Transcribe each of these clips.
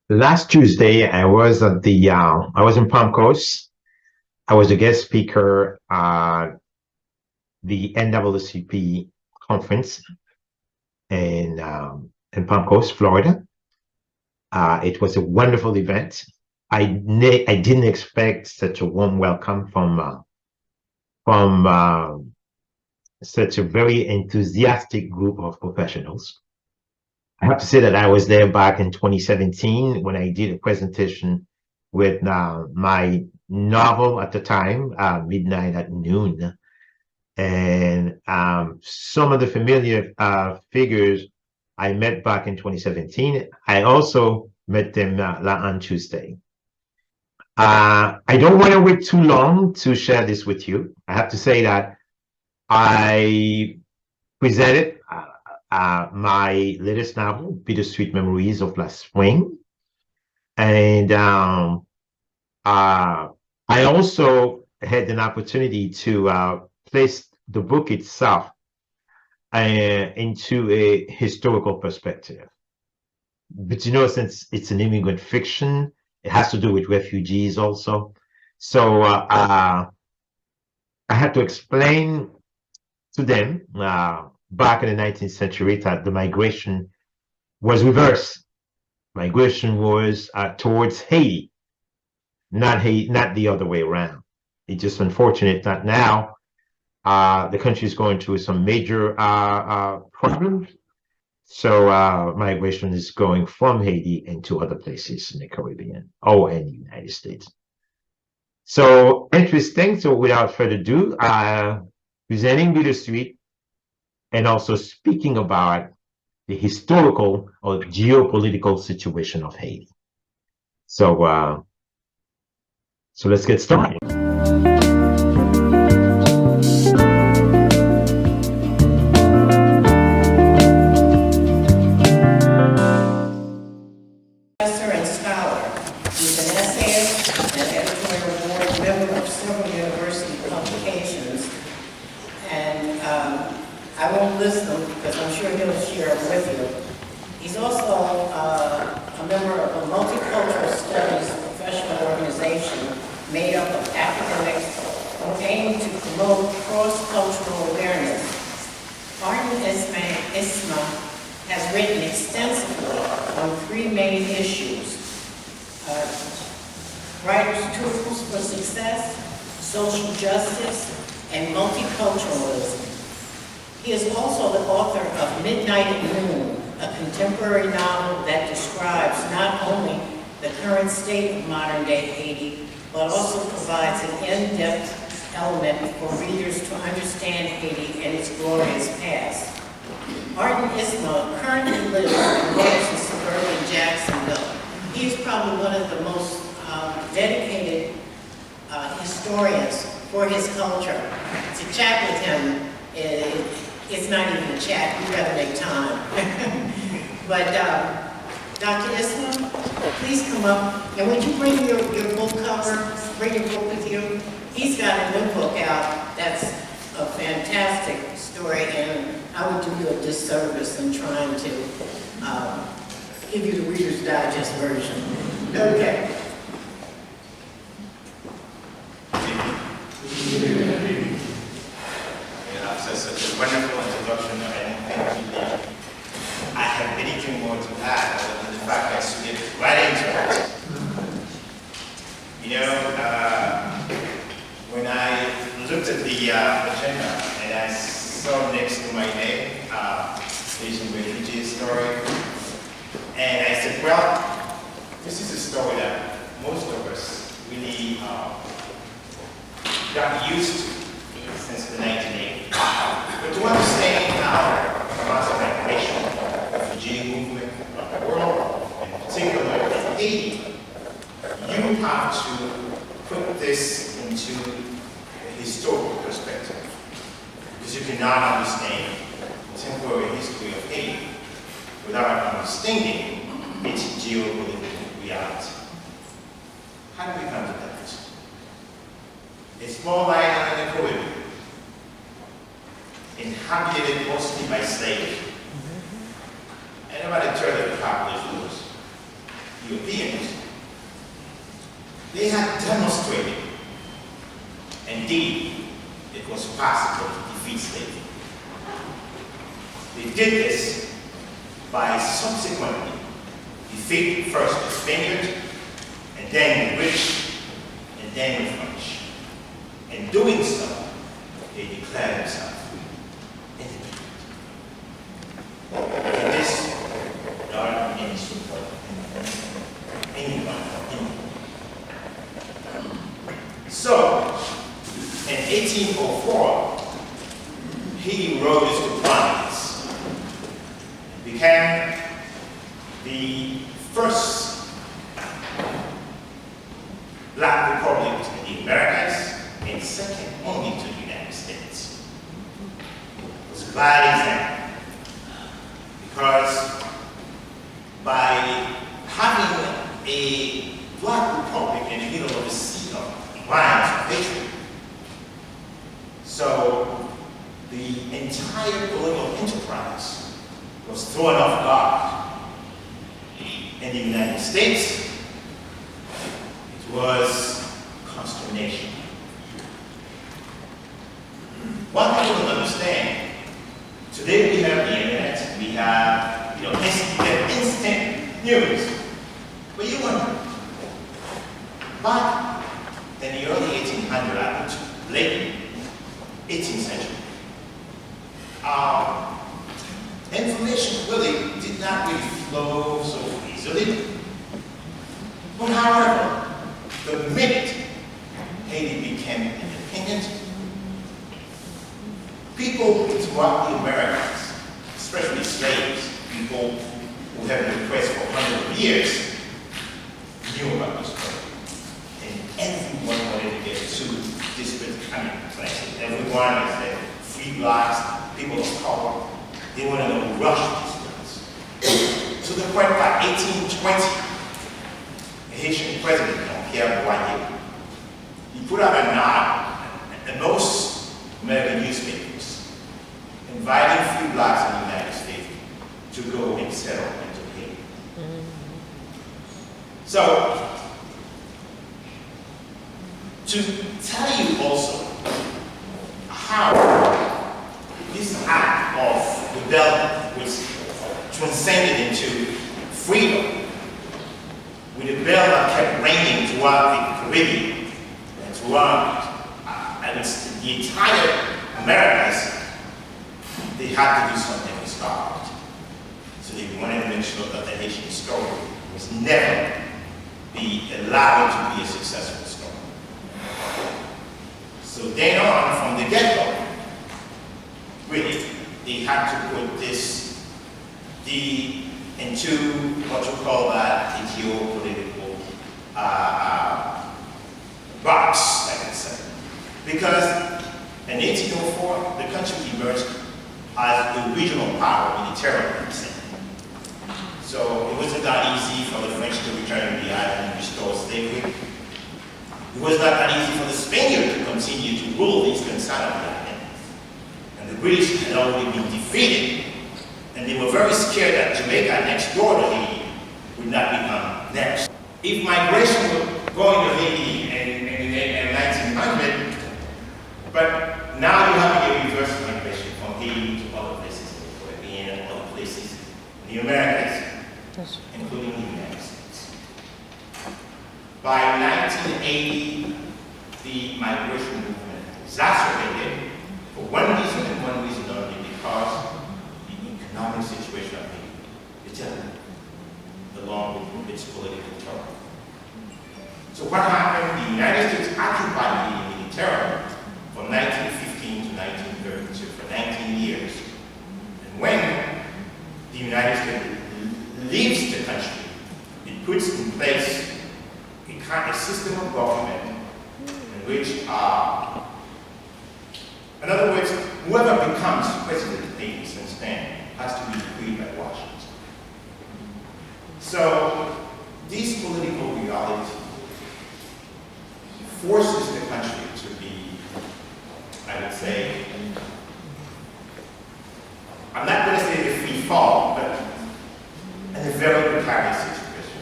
Last Tuesday, I was in Palmcoast. I was a guest speaker at the NAACP conference in Palmcoast, Florida. It was a wonderful event. I didn't expect such a warm welcome from such a very enthusiastic group of professionals. I have to say that I was there back in 2017 when I did a presentation with my novel at the time, Midnight at Noon. And some of the familiar figures I met back in 2017, I also met them on Tuesday. I don't want to wait too long to share this with you. I have to say that I presented my latest novel, Bittersweet Memories of Last Spring. And I also had an opportunity to place the book itself into a historical perspective. But since it's an immigrant fiction, it has to do with refugees also. So I had to explain to them back in the 19th century that the migration was reversed. Migration was towards Haiti, not the other way around. It's just unfortunate that now the country is going through some major problems. So migration is going from Haiti into other places in the Caribbean or in the United States. So interesting. So without further ado, presenting Bittersweet and also speaking about the historical or geopolitical situation of Haiti. So let's get started. Professor and scholar. He's an essayist and editorial board member of several university publications. And I won't list them because I'm sure he'll share them with you. He's also a member of a multicultural studies professional organization made up of academics aiming to promote cross-cultural awareness. Ardain Isma has written extensively on three main issues: writers' tools for success, social justice, and multiculturalism. He is also the author of Midnight at Noon, a contemporary novel that describes not only the current state of modern-day Haiti, but also provides an in-depth element for readers to understand Haiti and its glorious past. Ardain Isma currently lives and works in suburban Jacksonville. He is probably one of the most dedicated historians for his culture. To chat with him, it's not even a chat, you gotta make time. But Dr. Isma, please come up. And would you bring your book cover, bring your book with you? He's got a new book out that's a fantastic story, and I would do you a disservice in trying to give you the Reader's Digest version. Okay. After such a wonderful introduction, I have anything more to add other than the fact that you get right into it. When I looked at the agenda and I saw next to my name, Asian refugee story, and I said, well, this is a story that most of us really got used to since the 1980s. But to understand how mass migration, refugee movement around the world, in particular in Haiti, you have to put this into a historical perspective, because you cannot understand the temporary history of Haiti without understanding its geopolitical reality. How do we come to that? A small island in the Caribbean, inhabited mostly by slaves, and about a third of the population was Europeans, they had demonstrated, indeed, it was possible to defeat slavery. They did this by subsequently defeating first the Spaniards, and then the British, and then the French. In doing so, they declared themselves independent. And this, there aren't any support, anyone for anyone. So, in 1804, Haiti rose to prominence and became the first Black republic in the Americas and second only to the United States. It was a bad example because by having a Black republic in the middle of the sea of lines of hatred, so the entire political enterprise was thrown off guard. In the United States, it was consternation. One thing to understand, today we have the internet, we have instant news. But you wonder, back in the early 1800s, late 18th century, information really did not really flow so easily. But however, the minute Haiti became independent, people throughout the Americas, especially slaves, people who have been oppressed for hundreds of years, knew about this story. And everyone wanted to get to disparate places. Everyone is there, free blacks, people of color, they wanted to rush these things. To the point by 1820, the Haitian president, he put out an ad in most American newspapers inviting free blacks in the United States to go and settle into Haiti. So, to tell you also how this act of rebellion, which transcended into freedom, with a bell that kept ringing throughout the Caribbean and throughout the entire Americas, they had to do something to stop it. So they wanted to make sure that the Haitian story was never be allowed to be a successful story. So then on, from the get-go, really, they had to put this into what you call that the geopolitical box, like I said. Because in 1804, the country emerged as a regional power militarily. So it wasn't that easy for the French to return to the island and restore slavery. It was not that easy for the Spaniards to continue to rule the eastern side of the island. And the British had already been defeated. And they were very scared that Jamaica next door to Haiti would not become next. If migration were going to Haiti in 1900, but now you have a reverse migration from Haiti to other places in the Caribbean and other places in the Americas, including the United States. By 1980, the migration movement exacerbated for one reason and one reason only, because economic situation of Haiti, Italy, along with its political turmoil. So what happened? The United States occupied Haiti militarily from 1915 to 1932 for 19 years. And when the United States leaves the country, it puts in place a kind of system of government in which, in other words, whoever becomes president of Haiti since then has to be decreed by Washington. So, this political reality forces the country to be, I would say, I'm not going to say a free fall, but in a very precarious situation.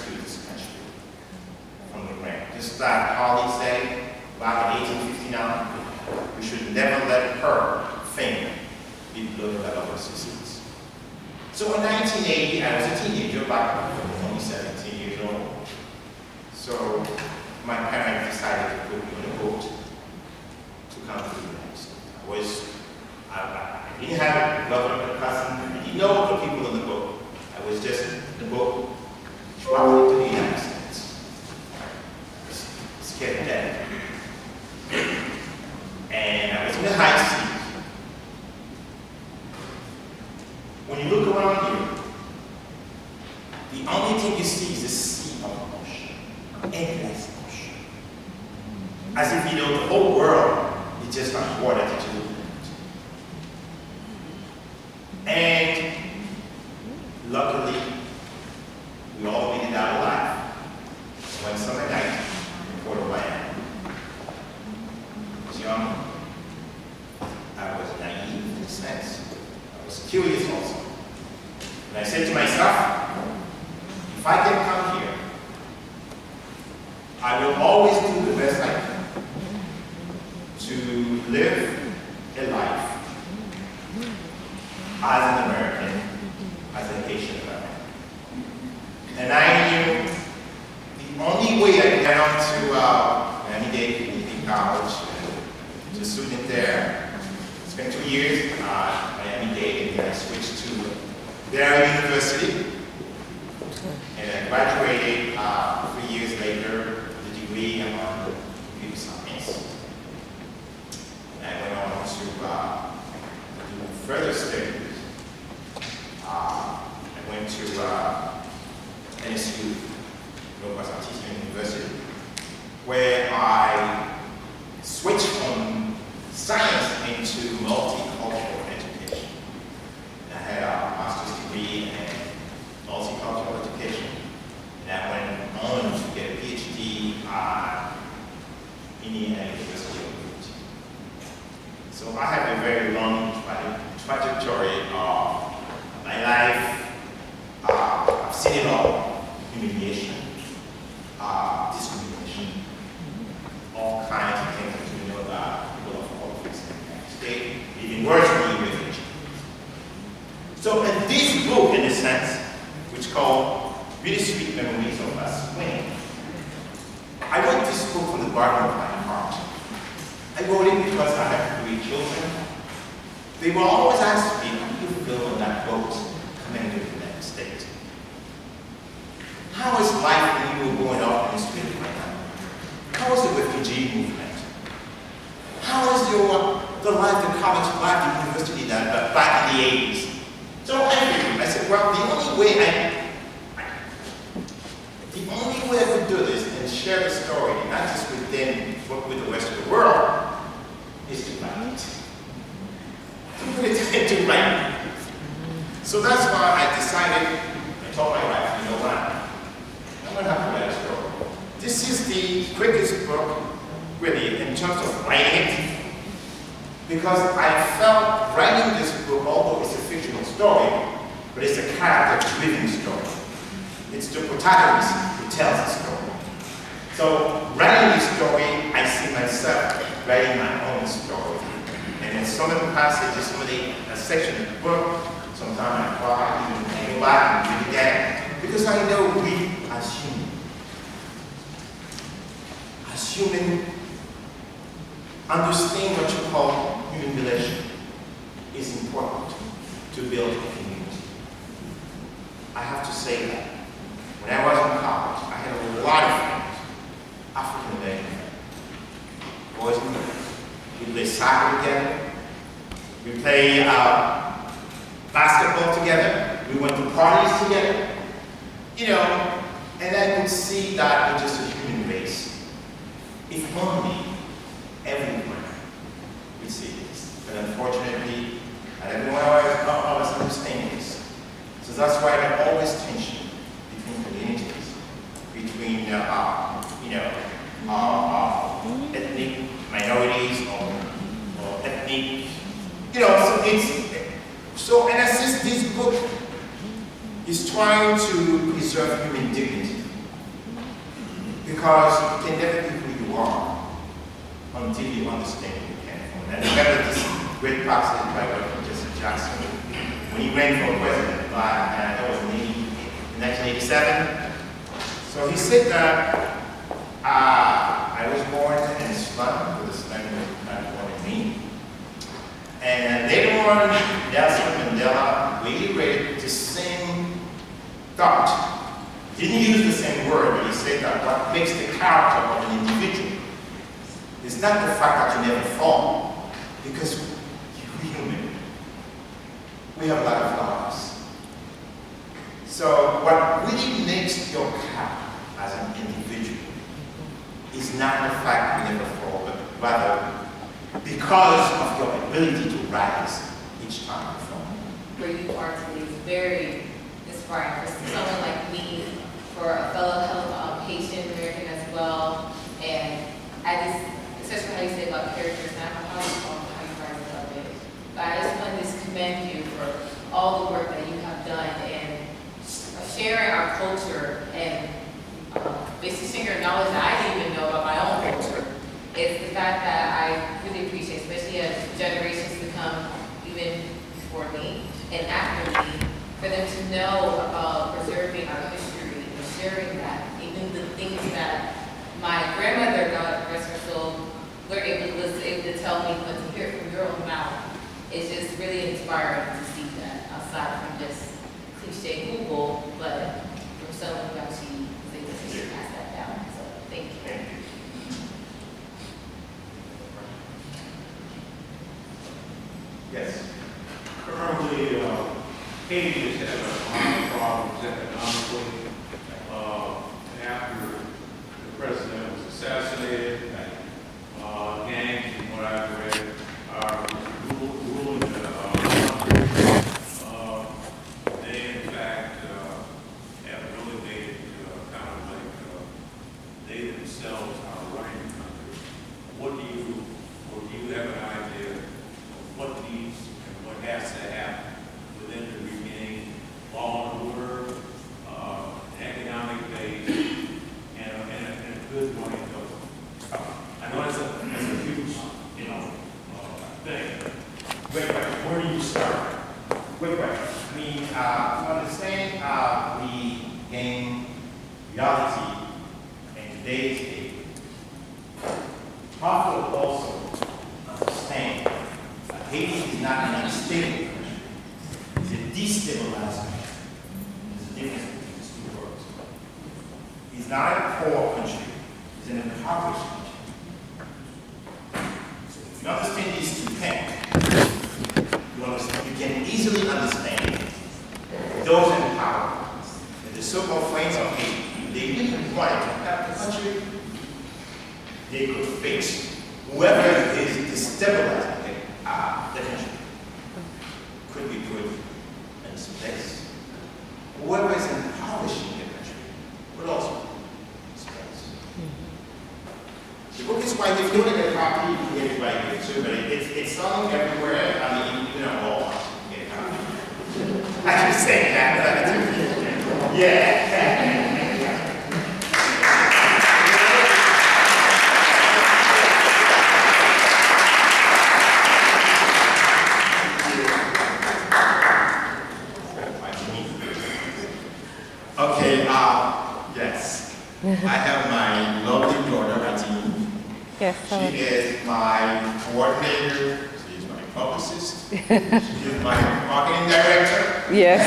rescue this country from the ground. Just like Harley said back in 1859, we should never let her fame be blown by our citizens. So in 1980, I was a teenager, back only 17 years old. So my parents decided to put me on a boat to come to the United States. I didn't have a government cousin, I didn't know the people on the boat. I was just the boat traveling to the United States. Scared to death. And I was in the high seas. When you look around you, the only thing you see is the sea of the ocean, endless ocean. As if you know the whole world is just like water that you look at. And luckily, we all made it out alive. One summer night in Port Orlando. I was young. I was naive in a sense. I was curious also. And I said to myself, if I can come here, I will always do the best I can to live a life as an American, as a Haitian American. And I knew the only way I could get on to Miami-Dade Community College, just student there, spent 2 years at Miami-Dade, and then I switched to Barry University, and I graduated 3 years later with a degree in computer science. And I went on to do further studies. I went to NSU, Northwest Artisan University, where I switched from science into multicultural education. I had a master's degree in multicultural education, and I went on to get a PhD at Indiana University of Haiti. So I have a very long trajectory of my life. I've seen it all: humiliation, discrimination, all kinds of things that you know about people of color in the United States, even worse than refugee. So in this book, in a sense, which called Bittersweet Memories of Us Winning, I wrote this book from the bottom of my heart. I wrote it because I have 3 children. They will always ask me, how do you feel on that boat coming to the United States? How is life when you were growing up in the street right now? How is the refugee movement? How is the life, the college life, the university that back in the 80s? So I said, well, the only way I could do this and share the story, not just with them, but with the rest of the world, is to write it. To write it. So that's why I decided, I told my wife, you know what? I'm going to have to write a story. This is the quickest book, really, in terms of writing it, because I felt writing this book, although it's a fictional story, but it's a character-driven story. It's the protagonist who tells the story. So writing this story, I see myself writing my own story. And in some of the passages, some of the sections of the book, sometimes I cry, even go back and read it again, because I know we as human, understand what you call human relation is important to build a community. I have to say that. When I was in college, I had a lot of friends, African American boys and girls. We play soccer together. We play basketball together. We went to parties together. You know, and I could see that we're just a human race. If only everyone would see this. But unfortunately, not everyone always understands this. So that's why there's always tension between communities, between ethnic minorities or ethnic, so in a sense, this book is trying to preserve human dignity because you can never be who you are until you understand where you came from. And I remember this great prophecy by Jesse Jackson when he ran for president, and that was in 1987. So he said that I was born in a slum, with a slum not born in me. And later on, Nelson Mandela reiterated the same thought. He didn't use the same word, but he said that what makes the character of an individual is not the fact that you never fall, because you're human. We have a lot of flaws. So what really makes your character as an individual is not the fact you never fall, but rather because of your ability to rise each time you fall. Where you are today is very inspiring for someone like me, for a fellow Haitian American as well. And I just, especially how you say about characters, not how you rise above it. But I just want to just commend you for all the work that you have done and sharing our culture and basically sharing your knowledge that I didn't even know about my own culture. It's the fact that I really appreciate, especially as generations to come, even before me and after me, for them to know about preserving our history and sharing that, even the things that my grandmother, God rest her soul, was able to tell me, but to hear it from your own mouth, it's just really inspiring to see that outside from just cliche Google, but from someone who actually was able to pass that down. So thank you. Thank you. Yes. Currently, Haiti is having a lot of problems economically. After the president was assassinated, gangs, from what I've read, are ruling the country. They, in fact, have really made it kind of like they themselves are running the country. What do you have an idea of what needs and what has to happen within the regain law and order, economic base, and a good money bill? I know it's a huge, thing. Wait, where do you start? Wait. I mean, to understand the game reality in today's day, Harvard also understand that Haiti is not an unstable country. It's a destabilized country. There's a difference between these two words. It's not a poor country. It's an impoverished country. So if you understand these two things, you can easily understand those in power and the so-called friends of Haiti. They didn't want to have the country. They could fix whoever is destabilizing the country could be put in its place. Whoever is impoverishing the country would also be in its place. The book is quite, if you look at the copy, you can get it right here too, but it's selling everywhere. I mean, Walmart, you can get a copy. I can say that. Yeah. Okay, yes. I have my lovely daughter, Ardain. Yes, She is my coordinator. She is my publicist. She is my marketing director. yes,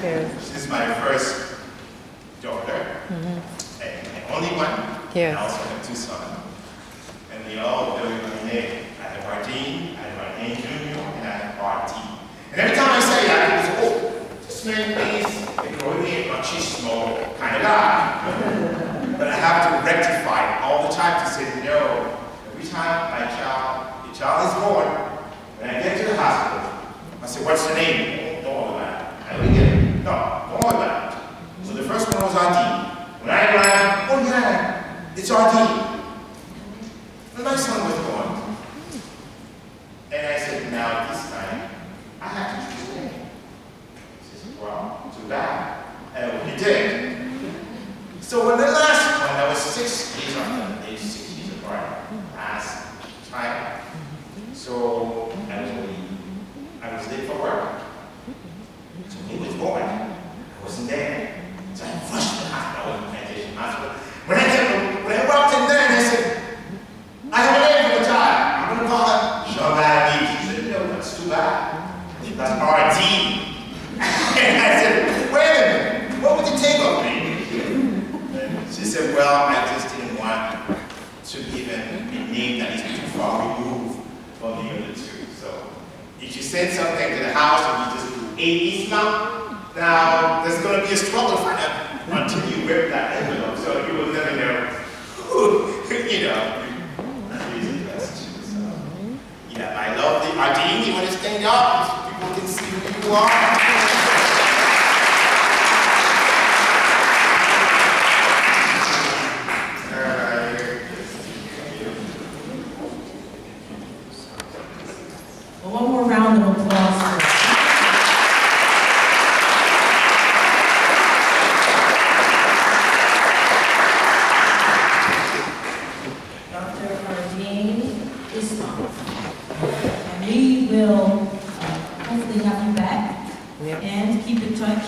yes. She's my first daughter, and my only one. Yes. I also have two sons. And they all very my name. I have Ardain, I have Ardain Jr., and I have RT. And every time I say that, I say, oh, this man is a growing machismo kind of guy. But I have to rectify it all the time to say, no, every time the child is born, when I get to the hospital, I say, what's the name? Don't worry about it. I don't get it. No, don't worry about it. So the first one was Ardain. When I arrived, oh yeah, it's Ardain. And my son was born. And I said, now this time, I have to choose a name. He says, well, too bad. And he did. So when the last one 6 years after age 6 years apart last time. So I was late for work. So he was born. I wasn't there. So I rushed to the hospital. I was in plantation hospital. When I walked in there, they said, I have a name for the child. I'm going to call her Shawty. She said, no, that's too bad. That's Ardain. And I said, wait a minute, what would you take of me? And she said, well, I just didn't want to give a name that is too far removed from the other two. So if you send something to the house and you just do Ardain Isma, now there's going to be a struggle for that until you rip that envelope. So you will never know who, you know. Yeah, I love the Ardain. You want to stand up so people can see who you are? Well, one more round of applause for Dr. Ardain Isma. And we will hopefully have you back and keep in touch.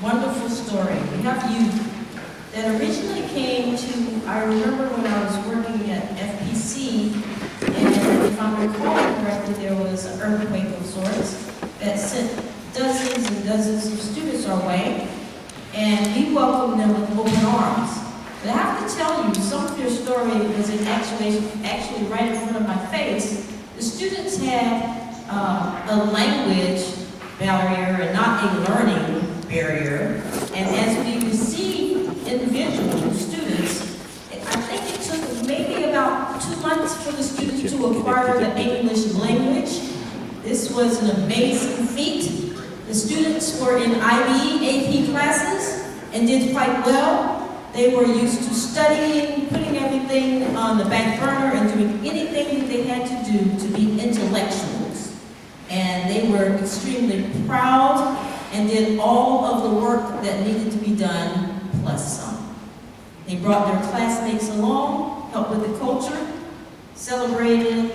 Wonderful story. We have youth that originally came to, I remember when I was working at FPC, and if I recall correctly, there was an earthquake of sorts that sent dozens and dozens of students our way, and we welcomed them with open arms. But I have to tell you, some of your story was actually right in front of my face. The students had a language barrier and not a learning barrier. And as we receive individual students, I think it took maybe about 2 months for the students to acquire the English language. This was an amazing feat. The students were in IB, AP classes and did quite well. They were used to studying, putting everything on the back burner and doing anything that they had to do to be intellectuals. And they were extremely proud and did all of the work that needed to be done, plus some. They brought their classmates along, helped with the culture, celebrated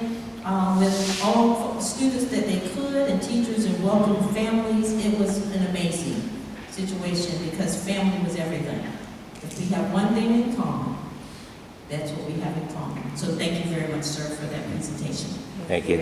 with all students that they could, and teachers and welcomed families. It was an amazing situation because family was everything. If we have one thing in common, that's what we have in common. So thank you very much, sir, for that presentation. Thank you.